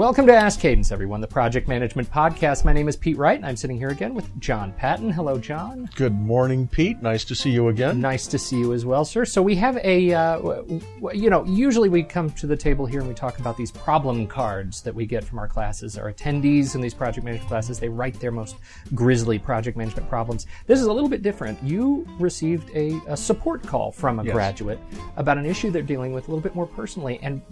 Welcome to Ask Cadence, everyone, the project management podcast. My name is Pete Wright, and I'm sitting here again with John Patton. Hello, John. Good morning, Pete. Nice to see you again. Nice to see you as well, sir. So we have usually we come to the table here and we talk about these problem cards that we get from our classes. Our attendees in these project management classes, they write their most grisly project management problems. This is a little bit different. You received a support call from a graduate about an issue they're dealing with a little bit more personally, and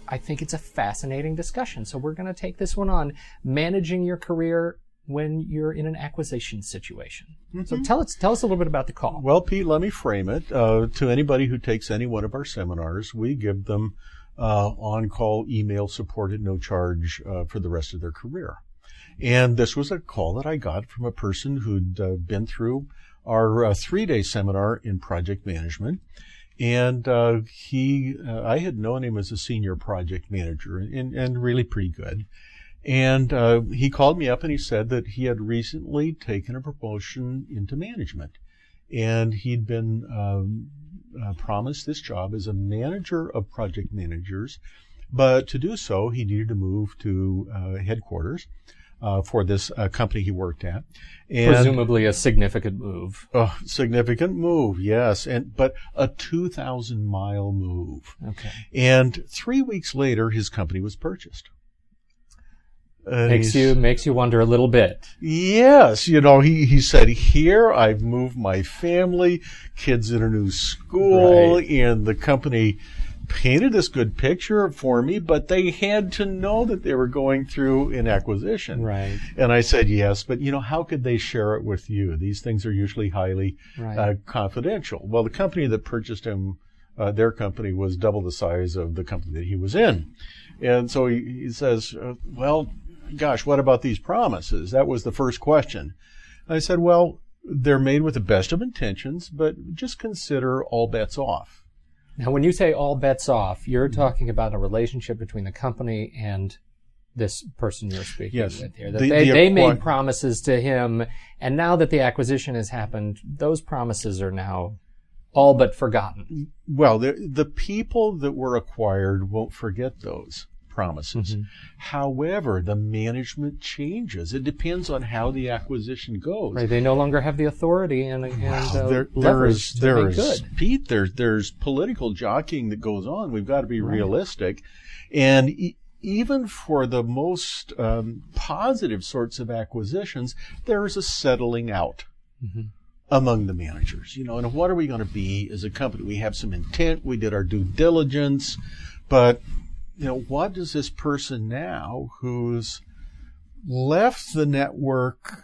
I think it's a fascinating discussion. So we're going to take this one on, managing your career when you're in an acquisition situation. Mm-hmm. So tell us a little bit about the call. Well, Pete, let me frame it. To anybody who takes any one of our seminars, we give them on-call email support at no charge for the rest of their career. And this was a call that I got from a person who'd been through our 3-day seminar in project management. And I had known him as a senior project manager and really pretty good. And he called me up and he said that he had recently taken a promotion into management. And he'd been promised this job as a manager of project managers. But to do so, he needed to move to headquarters for this company he worked at. And presumably a significant move. A significant move, yes. But a 2,000-mile move. Okay. And 3 weeks later, his company was purchased. Makes you wonder a little bit. Yes. He said, here I've moved my family, kids in a new school, right. And the company painted this good picture for me, but they had to know that they were going through an acquisition. Right. And I said, yes, but how could they share it with you? These things are usually highly confidential. Well, the company that purchased him, their company was double the size of the company that he was in. And so he says, well, gosh, what about these promises? That was the first question. I said, well, they're made with the best of intentions, but just consider all bets off. Now, when you say all bets off, you're talking about a relationship between the company and this person you're speaking with here. That they made promises to him, and now that the acquisition has happened, those promises are now all but forgotten. Well, the people that were acquired won't forget those promises. Mm-hmm. However, the management changes. It depends on how the acquisition goes. Right, they no longer have the authority and leverage to make good. Pete, there's political jockeying that goes on. We've got to be realistic. And even for the most positive sorts of acquisitions, there's a settling out among the managers. And what are we going to be as a company? We have some intent. We did our due diligence. But what does this person now who's left the network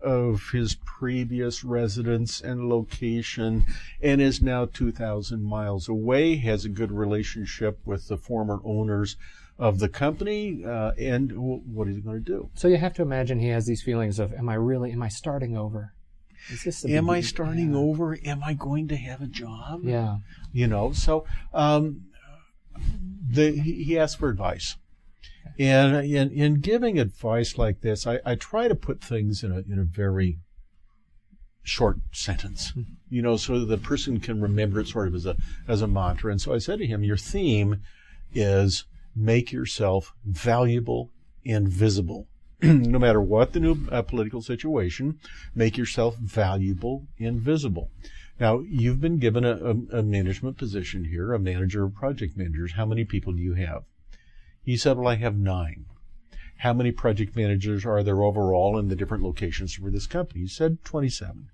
of his previous residence and location and is now 2,000 miles away, has a good relationship with the former owners of the company, and what is he going to do? So you have to imagine he has these feelings of, am I starting over? Is this am I starting over? Am I going to have a job? Yeah. So he asked for advice. And in giving advice like this, I try to put things in a very short sentence, so that the person can remember it sort of as a mantra. And so I said to him, your theme is make yourself valuable and visible. No matter what the new political situation, make yourself valuable and visible. Now, you've been given a management position here, a manager of project managers. How many people do you have? He said, well, I have 9. How many project managers are there overall in the different locations for this company? He said 27.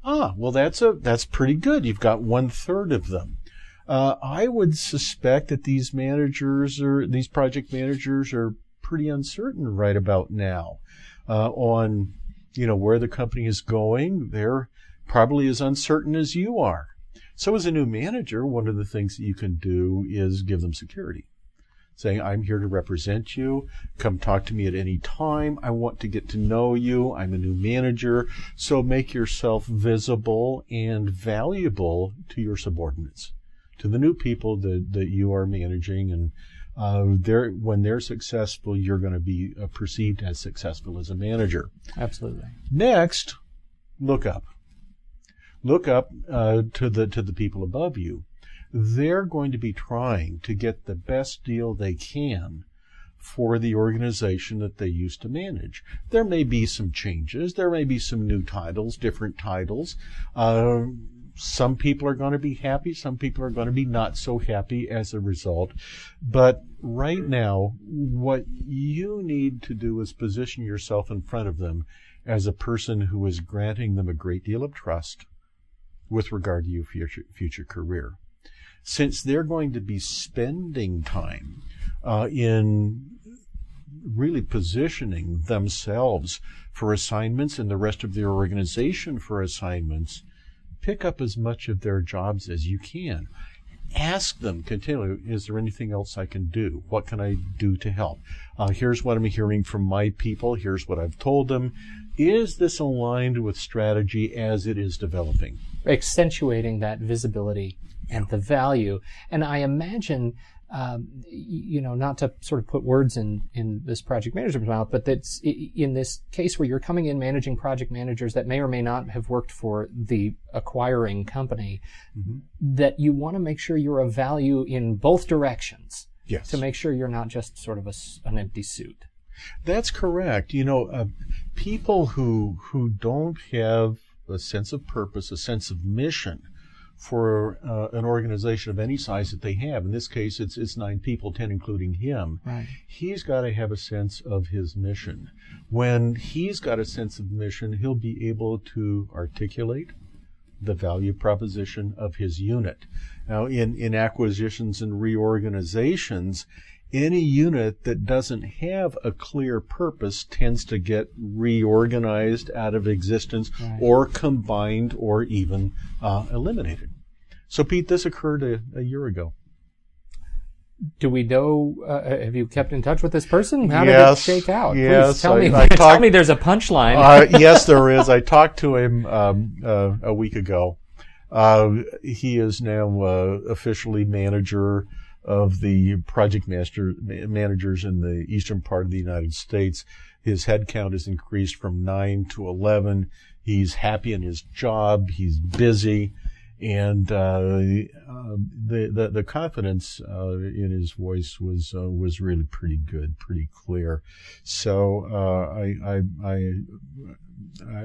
Well, that's pretty good. You've got 1/3 of them. I would suspect that these project managers are pretty uncertain right about now on, where the company is going. They're probably as uncertain as you are. So as a new manager, one of the things that you can do is give them security. Saying, I'm here to represent you. Come talk to me at any time. I want to get to know you. I'm a new manager. So make yourself visible and valuable to your subordinates, to the new people that you are managing. And when they're successful, you're going to be perceived as successful as a manager. Absolutely. Next, look up. Look up to the people above you. They're going to be trying to get the best deal they can for the organization that they used to manage. There may be some changes. There may be some new titles, different titles. Some people are going to be happy. Some people are going to be not so happy as a result. But right now, what you need to do is position yourself in front of them as a person who is granting them a great deal of trust with regard to your future career. Since they're going to be spending time in really positioning themselves for assignments and the rest of their organization for assignments, pick up as much of their jobs as you can. Ask them continually, is there anything else I can do? What can I do to help? Here's what I'm hearing from my people. Here's what I've told them. Is this aligned with strategy as it is developing? Accentuating that visibility and the value. And I imagine, not to sort of put words in this project manager's mouth, but that's in this case where you're coming in managing project managers that may or may not have worked for the acquiring company, that you want to make sure you're of value in both directions. Yes. To make sure you're not just sort of an empty suit. That's correct. People who don't have a sense of purpose, a sense of mission for an organization of any size that they have. In this case, it's 9 people, 10 including him. Right. He's got to have a sense of his mission. When he's got a sense of mission, he'll be able to articulate the value proposition of his unit. Now, in acquisitions and reorganizations, any unit that doesn't have a clear purpose tends to get reorganized out of existence, right, or combined or even eliminated. So, Pete, this occurred a year ago. Do we know, have you kept in touch with this person? How yes, did it shake out? Yes. Please tell me. Tell me there's a punchline. Yes, there is. I talked to him a week ago. He is now officially manager of the project managers in the eastern part of the United States. His headcount has increased from 9 to 11. He's happy in his job. He's busy. And the confidence in his voice was really pretty good, pretty clear. So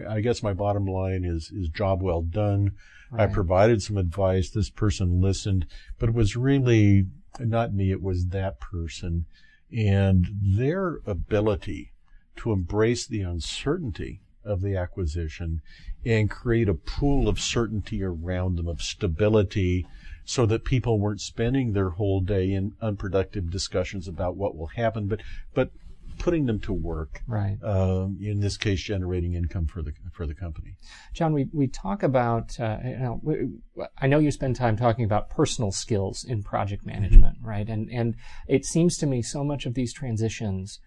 I guess my bottom line is job well done. Right. I provided some advice. This person listened, but it was really not me. It was that person, and their ability to embrace the uncertainty of the acquisition and create a pool of certainty around them, of stability, so that people weren't spending their whole day in unproductive discussions about what will happen, but putting them to work. Right. In this case, generating income for the company. John, we talk about. I know you spend time talking about personal skills in project management, right? And it seems to me so much of these transitions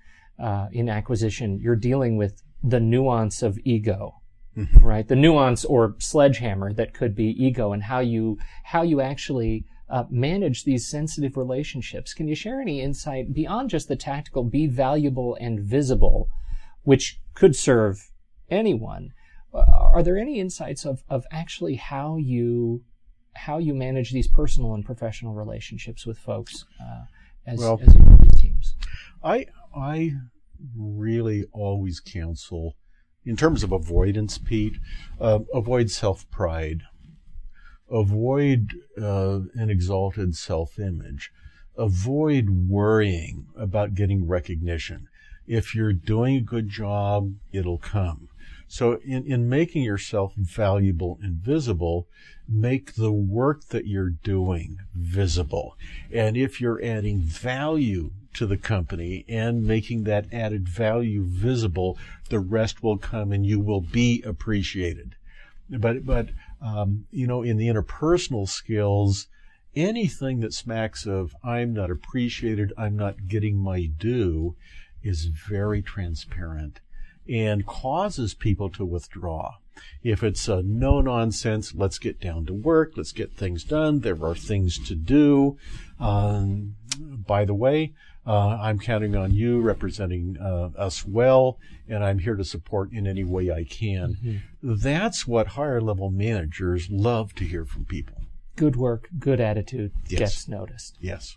in acquisition, you're dealing with the nuance of ego, right? The nuance or sledgehammer that could be ego, and how you actually manage these sensitive relationships. Can you share any insight beyond just the tactical, be valuable and visible, which could serve anyone? Are there any insights of actually how you manage these personal and professional relationships with folks as you run these teams? I really always counsel, in terms of avoidance, Pete, avoid self-pride. Avoid an exalted self-image. Avoid worrying about getting recognition. If you're doing a good job, it'll come. So in making yourself valuable and visible, make the work that you're doing visible. And if you're adding value to the company and making that added value visible, the rest will come and you will be appreciated. But in the interpersonal skills, anything that smacks of I'm not appreciated, I'm not getting my due, is very transparent and causes people to withdraw. If it's a no nonsense, let's get down to work, let's get things done, there are things to do. By the way, I'm counting on you representing us well, and I'm here to support in any way I can. Mm-hmm. That's what higher level managers love to hear from people. Good work, good attitude, yes, gets noticed. Yes.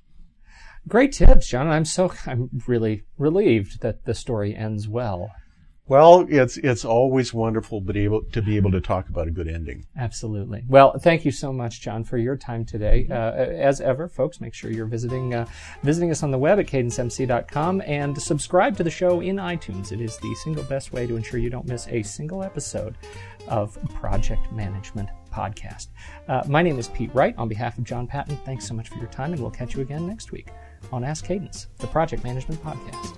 Great tips, John. I'm really relieved that the story ends well. Well, it's always wonderful to be able to talk about a good ending. Absolutely. Well, thank you so much, John, for your time today. As ever, folks, make sure you're visiting us on the web at cadencemc.com and subscribe to the show in iTunes. It is the single best way to ensure you don't miss a single episode of Project Management Podcast. My name is Pete Wright. On behalf of John Patton, thanks so much for your time, and we'll catch you again next week on Ask Cadence, the Project Management Podcast.